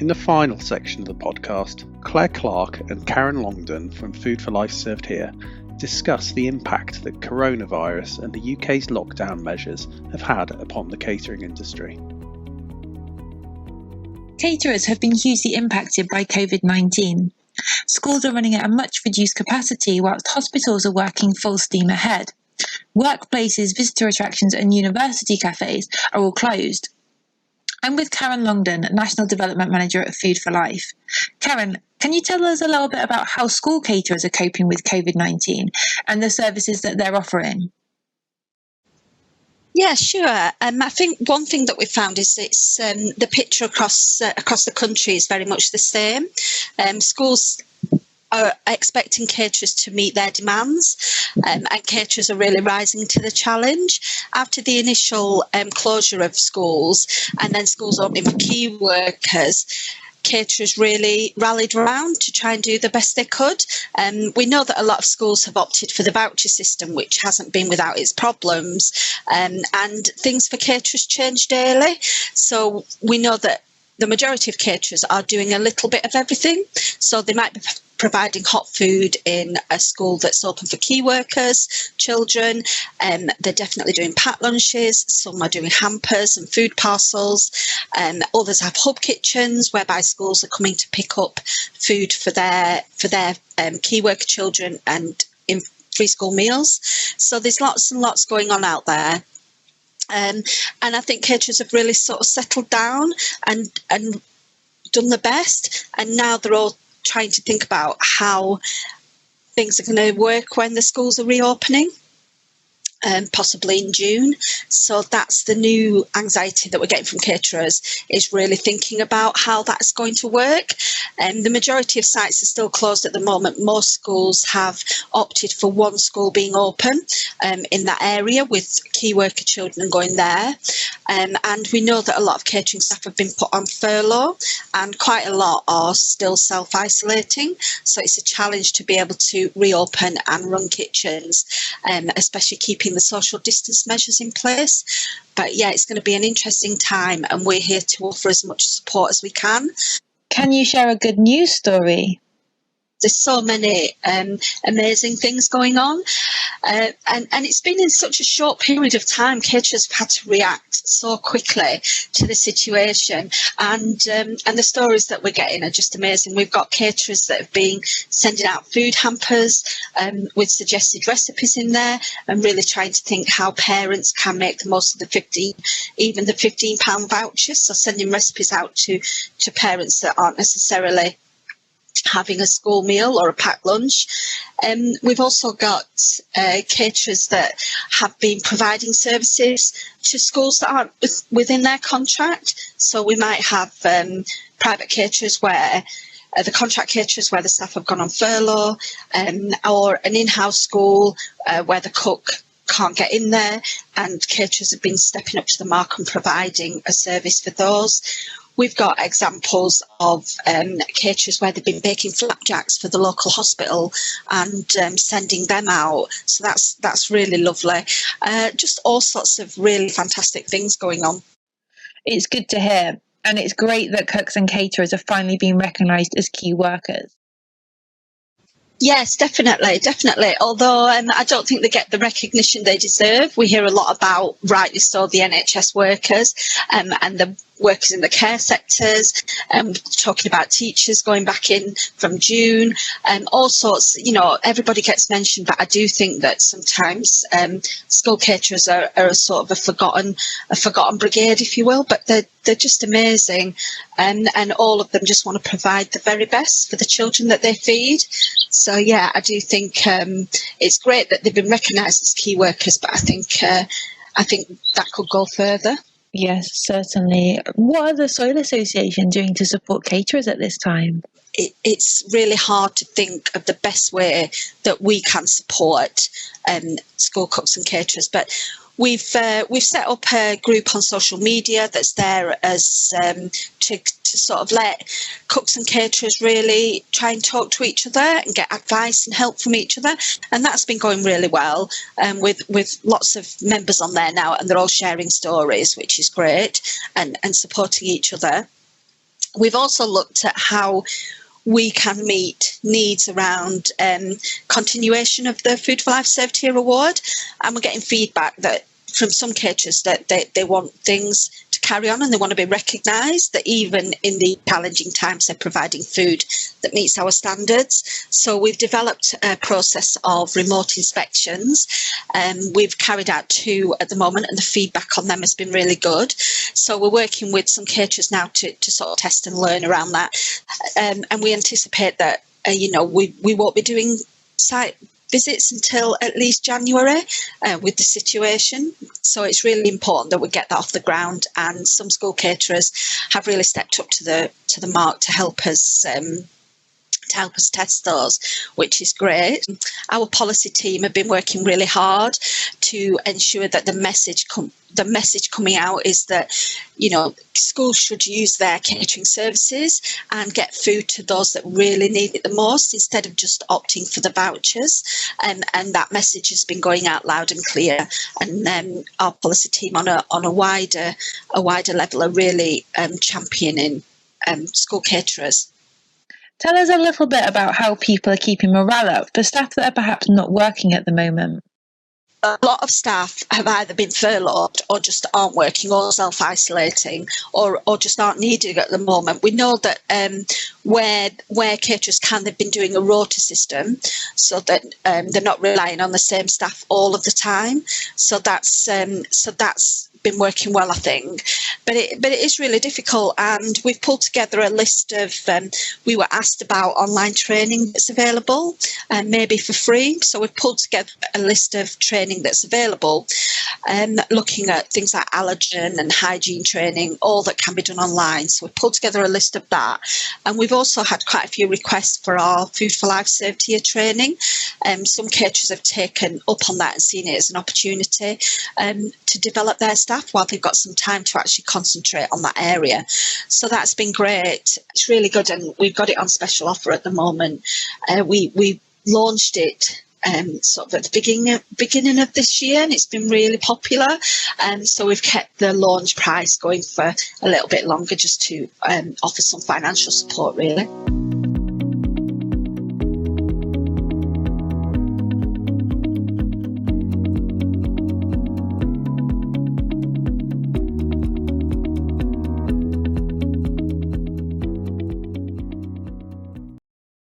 In the final section of the podcast, Claire Clark and Karen Longdon from Food for Life Served Here discuss the impact that coronavirus and the UK's lockdown measures have had upon the catering industry. Caterers have been hugely impacted by COVID-19. Schools are running at a much reduced capacity whilst hospitals are working full steam ahead. Workplaces, visitor attractions and university cafes are all closed. I'm with Karen Longdon, National Development Manager at Food for Life. Karen, can you tell us a little bit about how school caterers are coping with COVID-19 and the services that they're offering? Yeah, sure. I think one thing that we found is it's the picture across the country is very much the same. Schools are expecting caterers to meet their demands, and caterers are really rising to the challenge. After the initial closure of schools and then schools opening for key workers, caterers really rallied around to try and do the best they could. We know that a lot of schools have opted for the voucher system, which hasn't been without its problems, and things for caterers change daily. So we know that the majority of caterers are doing a little bit of everything. So they might be providing hot food in a school that's open for key workers, children. They're definitely doing packed lunches. Some are doing hampers and food parcels. Others have hub kitchens whereby schools are coming to pick up food for their key worker children and in free school meals. So there's lots and lots going on out there. And I think caterers have really sort of settled down and done the best. And now they're all trying to think about how things are going to work when the schools are reopening, possibly in June. So that's the new anxiety that we're getting from caterers, is really thinking about how that's going to work. The majority of sites are still closed at the moment. Most schools have opted for one school being open in that area with key worker children going there. And we know that a lot of catering staff have been put on furlough and quite a lot are still self-isolating. So it's a challenge to be able to reopen and run kitchens, especially keeping the social distance measures in place. But yeah, it's going to be an interesting time and we're here to offer as much support as we can. Can you share a good news story? There's so many amazing things going on, and it's been in such a short period of time. Caterers have had to react so quickly to the situation, and the stories that we're getting are just amazing. We've got caterers that have been sending out food hampers with suggested recipes in there, and really trying to think how parents can make the most of the £15 vouchers. So sending recipes out to parents that aren't necessarily having a school meal or a packed lunch. We've also got caterers that have been providing services to schools that aren't within their contract. So we might have private caterers where the contract caterers where the staff have gone on furlough, or an in-house school where the cook can't get in there, and caterers have been stepping up to the mark and providing a service for those. We've got examples of caterers where they've been baking flapjacks for the local hospital and sending them out. So that's really lovely. Just all sorts of really fantastic things going on. It's good to hear. And it's great that cooks and caterers are finally being recognised as key workers. Yes, definitely. Although I don't think they get the recognition they deserve. We hear a lot about, rightly so, the NHS workers and the workers in the care sectors, talking about teachers going back in from June, all sorts. You know, everybody gets mentioned, but I do think that sometimes school caterers are a sort of a forgotten brigade, if you will. But they're just amazing, and all of them just want to provide the very best for the children that they feed. So yeah, I do think it's great that they've been recognised as key workers, but I think that could go further. Yes, certainly. What are the Soil Association doing to support caterers at this time? It's really hard to think of the best way that we can support school cooks and caterers, but we've set up a group on social media that's there as to sort of let cooks and caterers really try and talk to each other and get advice and help from each other, and that's been going really well, with lots of members on there now, and they're all sharing stories, which is great, and supporting each other. We've also looked at how we can meet needs around continuation of the Food for Life Served Here award, and we're getting feedback that from some caterers that they want things to carry on and they want to be recognised, that even in the challenging times they're providing food that meets our standards. So we've developed a process of remote inspections. We've carried out 2 at the moment, and the feedback on them has been really good. So we're working with some caterers now to sort of test and learn around that. And we anticipate that, we won't be doing site visits until at least January with the situation. So it's really important that we get that off the ground, and some school caterers have really stepped up to the mark to help us test those, which is great. Our policy team have been working really hard to ensure that the message coming out is that, schools should use their catering services and get food to those that really need it the most, instead of just opting for the vouchers. And that message has been going out loud and clear. And our policy team on a wider level are really championing school caterers. Tell us a little bit about how people are keeping morale up for staff that are perhaps not working at the moment. A lot of staff have either been furloughed or just aren't working, or self-isolating, or just aren't needed at the moment. We know that where caterers can, they've been doing a rota system so that they're not relying on the same staff all of the time. So that's been working well, I think. But it is really difficult, and we've pulled together a list of, we were asked about online training that's available, and maybe for free. So we've pulled together a list of training that's available, looking at things like allergen and hygiene training, all that can be done online. So we've pulled together a list of that. And we've also had quite a few requests for our Food for Life Served Here training. Some caterers have taken up on that and seen it as an opportunity to develop their staff while they've got some time to actually concentrate on that area. So that's been great. It's really good, and we've got it on special offer at the moment. We launched it sort of at the beginning of this year, and it's been really popular. So we've kept the launch price going for a little bit longer, just to offer some financial support, really.